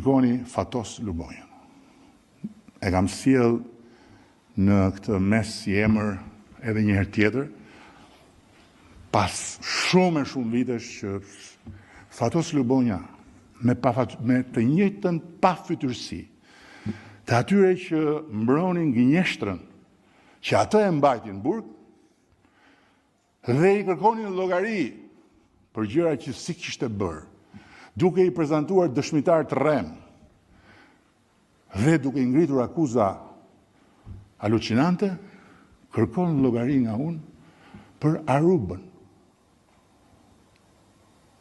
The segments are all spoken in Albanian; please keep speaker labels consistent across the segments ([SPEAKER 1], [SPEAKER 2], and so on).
[SPEAKER 1] Shikoni Fatos Lubonjën. E kam sjell në këtë mes si emër edhe një herë tjetër, pas shumë vitesh që Fatos Lubonja me të njëjtën pafytyrësi të atyre që mbronin gënjeshtrën që atë e mbajtin burg dhe i kërkonin llogari për gjëra që si kishte bërë, duke i prezantuar dëshmitar të rrem dhe duke i ngritur akuza alucinante, kërkon llogari nga unë për Arubën.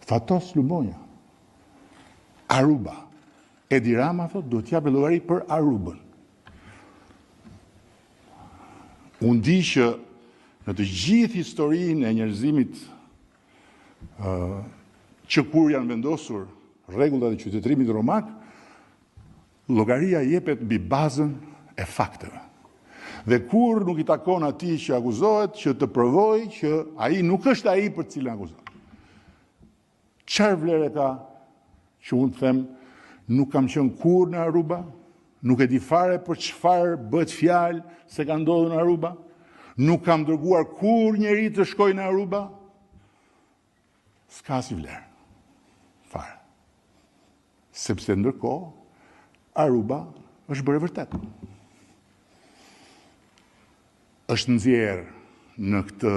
[SPEAKER 1] Fatos Lubonja. Aruba. Edi Rama thot, do t'japë llogari për Arubën. Unë di që në të gjithë historinë e njerëzimit që kur janë vendosur rregullat e qytetërimit romak, llogaria jepet mbi bazën e fakteve. Dhe kur nuk i takon atij që akuzohet që të provojë që ai nuk është ai për cilën akuzohet. Çfarë vlere ka që unë them nuk kam qenë kur në Aruba, nuk e di fare për çfarë bëhet fjalë se ka ndodhur në Aruba, nuk kam dërguar kur njeri të shkojë në Aruba, s'ka si vlerë. Fare. Sepse ndërkohë, Aruba është bërë vërtet. Është nxjerrë në këtë